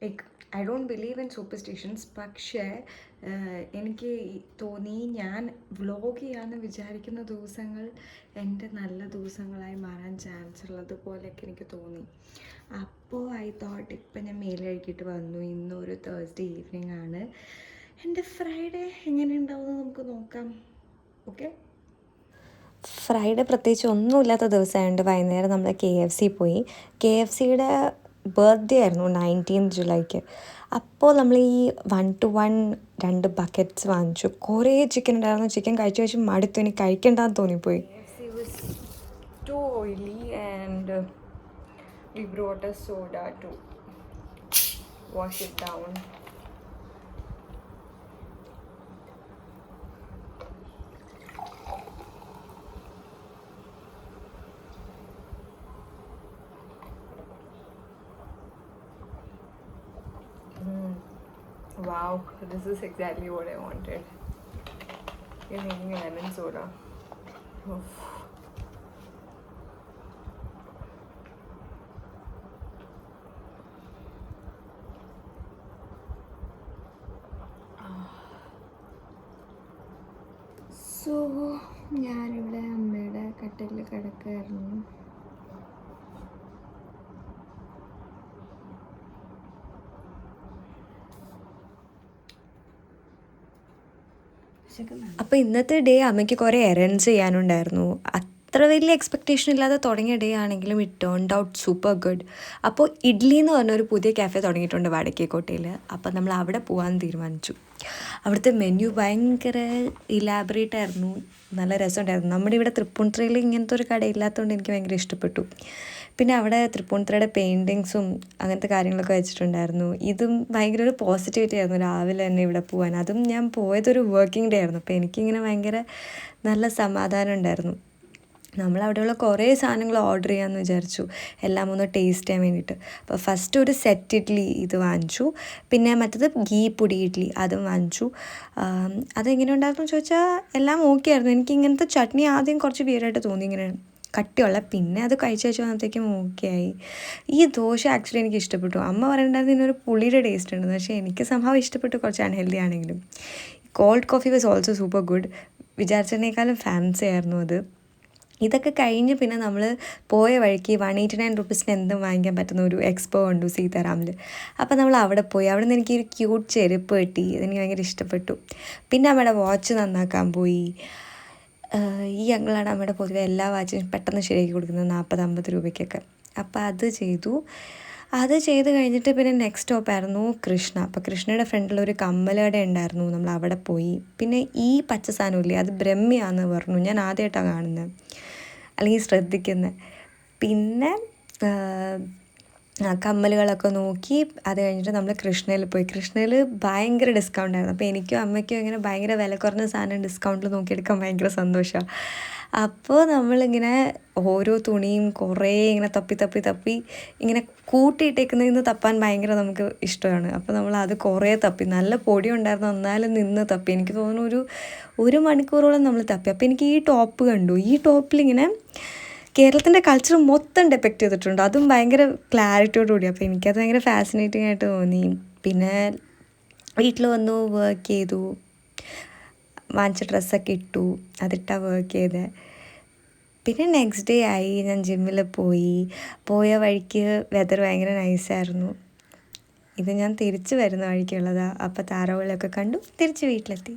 Like I don't believe in superstitions. പക്ഷേ എനിക്ക് തോന്നി ഞാൻ വ്ളോഗ് ചെയ്യാമെന്ന് വിചാരിക്കുന്ന ദിവസങ്ങൾ എൻ്റെ നല്ല ദിവസങ്ങളായി മാറാൻ ചാൻസ് ഉള്ളത് പോലെയൊക്കെ എനിക്ക് തോന്നി. അപ്പോൾ ഐ തോട്ട് ഇപ്പം ഞാൻ മെയിൽ കഴുകിയിട്ട് വന്നു, ഇന്നൊരു തേഴ്സ്ഡേ ഈവനിങ് ആണ്. എൻ്റെ ഫ്രൈഡേ എങ്ങനെ ഉണ്ടാവുമെന്ന് നമുക്ക് നോക്കാം. ഓക്കെ, ഫ്രൈഡേ പ്രത്യേകിച്ച് ഒന്നുമില്ലാത്ത ദിവസമായതുകൊണ്ട് വൈകുന്നേരം നമ്മൾ KFC പോയി. KFCയുടെ ബർത്ത്ഡേ ആയിരുന്നു 19th ജൂലൈക്ക്. അപ്പോൾ നമ്മൾ ഈ 1-to-1 2 ബക്കറ്റ്സ് വാങ്ങിച്ചു. കുറേ ചിക്കൻ ഉണ്ടായിരുന്നു. ചിക്കൻ കഴിച്ച് കഴിച്ച് മടുത്തു, എനിക്ക് കഴിക്കണ്ടെന്ന് തോന്നിപ്പോയി. KFC was too oily and we brought a soda to wash it down. Wow, this is exactly what I wanted. You're making a lemon soda. Oof. So ഞാനിവിടെ അമ്മയുടെ കട്ടിലിൽ കിടക്കുകയായിരുന്നു. അപ്പോൾ ഇന്നത്തെ ഡേ അമ്മയ്ക്ക് കുറേ എറൻഡ്സ് ചെയ്യാനുണ്ടായിരുന്നു. അത്ര വലിയ എക്സ്പെക്റ്റേഷൻ ഇല്ലാതെ തുടങ്ങിയ ഡേ ആണെങ്കിലും it turned out super good. അപ്പോൾ ഇഡ്ലി എന്ന് പറഞ്ഞൊരു പുതിയ കാഫേ തുടങ്ങിയിട്ടുണ്ട് വടക്കേക്കോട്ടയിൽ. അപ്പോൾ നമ്മൾ അവിടെ പോകാൻ തീരുമാനിച്ചു. അവിടുത്തെ മെനു ഭയങ്കര ഇലാബറേറ്റ് ആയിരുന്നു, നല്ല രസമുണ്ടായിരുന്നു. നമ്മുടെ ഇവിടെ തൃപ്പൂണിത്തുറയിൽ ഇങ്ങനത്തെ ഒരു കട ഇല്ലാത്തതുകൊണ്ട് എനിക്ക് ഭയങ്കര ഇഷ്ടപ്പെട്ടു. പിന്നെ അവിടെ തൃപ്പൂണിത്തുറയുടെ പെയിൻറ്റിങ്സും അങ്ങനത്തെ കാര്യങ്ങളൊക്കെ വെച്ചിട്ടുണ്ടായിരുന്നു. ഇതും ഭയങ്കര ഒരു പോസിറ്റിവിറ്റി ആയിരുന്നു രാവിലെ തന്നെ ഇവിടെ പോകാൻ. അതും ഞാൻ പോയതൊരു വർക്കിംഗ് ഡേ ആയിരുന്നു. അപ്പോൾ എനിക്കിങ്ങനെ ഭയങ്കര നല്ല സമാധാനം ഉണ്ടായിരുന്നു. നമ്മളവിടെയുള്ള കുറേ സാധനങ്ങൾ ഓർഡർ ചെയ്യാമെന്ന് വിചാരിച്ചു, എല്ലാം ഒന്ന് ടേസ്റ്റ് ചെയ്യാൻ വേണ്ടിയിട്ട്. അപ്പോൾ ഫസ്റ്റ് ഒരു സെറ്റ് ഇഡ്ഡലി ഇത് വാങ്ങിച്ചു. പിന്നെ മറ്റത് ഗീ പൊടി ഇഡ്ഡലി അതും വാങ്ങിച്ചു. അതെങ്ങനെ ഉണ്ടായിരുന്നു ചോദിച്ചാൽ എല്ലാം ഓക്കെ ആയിരുന്നു. എനിക്ക് ഇങ്ങനത്തെ ചട്നി ആദ്യം കുറച്ച് വിയറായിട്ട് തോന്നി, ഇങ്ങനെ കട്ടിയുള്ള. പിന്നെ അത് കഴിച്ച് വന്നപ്പോഴത്തേക്കും ഓക്കെ ആയി. ഈ ദോശ ആക്ച്വലി എനിക്ക് ഇഷ്ടപ്പെട്ടു. അമ്മ പറയേണ്ടത് ഇതിനൊരു പുളിയുടെ ടേസ്റ്റ് ഉണ്ടെന്ന്, പക്ഷേ എനിക്ക് സംഭവം ഇഷ്ടപ്പെട്ടു, കുറച്ച് അൺഹെൽത്തി ആണെങ്കിലും. Cold coffee was also super good. വിചാരിച്ചതിനേക്കാളും ഫാൻസി ആയിരുന്നു അത്. ഇതൊക്കെ കഴിഞ്ഞ് പിന്നെ നമ്മൾ പോയ വഴിക്ക് 189 റുപ്പീസിന് എന്തും വാങ്ങിക്കാൻ പറ്റുന്ന ഒരു എക്സ്പോ ഉണ്ട് സീതാറാമിൽ. അപ്പോൾ നമ്മൾ അവിടെ പോയി. അവിടെ നിന്ന് എനിക്കൊരു ക്യൂട്ട് ചെരുപ്പ് കിട്ടി, അതെനിക്ക് ഭയങ്കര ഇഷ്ടപ്പെട്ടു. പിന്നെ നമ്മുടെ വാച്ച് നന്നാക്കാൻ പോയി. ഈ അങ്കിളാണ് നമ്മുടെ പൊതുവെ എല്ലാ വാച്ചും പെട്ടെന്ന് ശരിയാക്കി കൊടുക്കുന്നത് 40-50 രൂപയ്ക്കൊക്കെ. അപ്പോൾ അത് ചെയ്ത് കഴിഞ്ഞിട്ട് പിന്നെ നെക്സ്റ്റ് സ്റ്റോപ്പായിരുന്നു കൃഷ്ണ. അപ്പോൾ കൃഷ്ണയുടെ ഫ്രണ്ടിലൊരു കമ്മലകട ഉണ്ടായിരുന്നു, നമ്മൾ അവിടെ പോയി. പിന്നെ ഈ പച്ച സാധനമില്ലേ, അത് ബ്രഹ്മിയാണെന്ന് പറഞ്ഞു. ഞാൻ ആദ്യമായിട്ടാണ് കാണുന്നത്, അല്ലെങ്കിൽ ശ്രദ്ധിക്കുന്നത്. പിന്നെ കമ്മലുകളൊക്കെ നോക്കി അത് കഴിഞ്ഞിട്ട് നമ്മൾ കൃഷ്ണയിൽ പോയി. കൃഷ്ണയിൽ ഭയങ്കര ഡിസ്കൗണ്ട് ആയിരുന്നു. അപ്പോൾ എനിക്കും അമ്മയ്ക്കും ഇങ്ങനെ ഭയങ്കര വില കുറഞ്ഞ സാധനം ഡിസ്കൗണ്ടിൽ നോക്കിയെടുക്കാൻ ഭയങ്കര സന്തോഷമാണ്. അപ്പോൾ നമ്മളിങ്ങനെ ഓരോ തുണിയും കുറേ ഇങ്ങനെ തപ്പി ഇങ്ങനെ കൂട്ടിയിട്ടേക്കുന്നതിന് തപ്പാൻ ഭയങ്കര നമുക്ക് ഇഷ്ടമാണ്. അപ്പോൾ നമ്മൾ അത് കുറേ തപ്പി, നല്ല പൊടി ഉണ്ടായിരുന്നു എന്നാലും നിന്ന് തപ്പി. എനിക്ക് തോന്നുന്നു ഒരു മണിക്കൂറോളം നമ്മൾ തപ്പി. അപ്പോൾ എനിക്ക് ഈ ടോപ്പ് കണ്ടു. ഈ ടോപ്പിലിങ്ങനെ കേരളത്തിൻ്റെ കൾച്ചർ മൊത്തം ഡെപ്പിക്റ്റ് ചെയ്തിട്ടുണ്ട്, അതും ഭയങ്കര ക്ലാരിറ്റിയോടുകൂടി. അപ്പോൾ എനിക്കത് ഭയങ്കര ഫാസിനേറ്റിംഗ് ആയിട്ട് തോന്നി. പിന്നെ വീട്ടിൽ വന്നു, വർക്ക് ചെയ്തു, വാങ്ങിച്ച ഡ്രസ്സൊക്കെ ഇട്ടു, അതിട്ടാണ് വർക്ക് ചെയ്തത്. പിന്നെ നെക്സ്റ്റ് ഡേ ആയി, ഞാൻ ജിമ്മിൽ പോയ വഴിക്ക് വെതർ ഭയങ്കര നൈസായിരുന്നു. ഇത് ഞാൻ തിരിച്ച് വരുന്ന വഴിക്കുള്ളതാണ്. അപ്പോൾ താറാവുകളെയൊക്കെ കണ്ടു തിരിച്ച് വീട്ടിലെത്തി.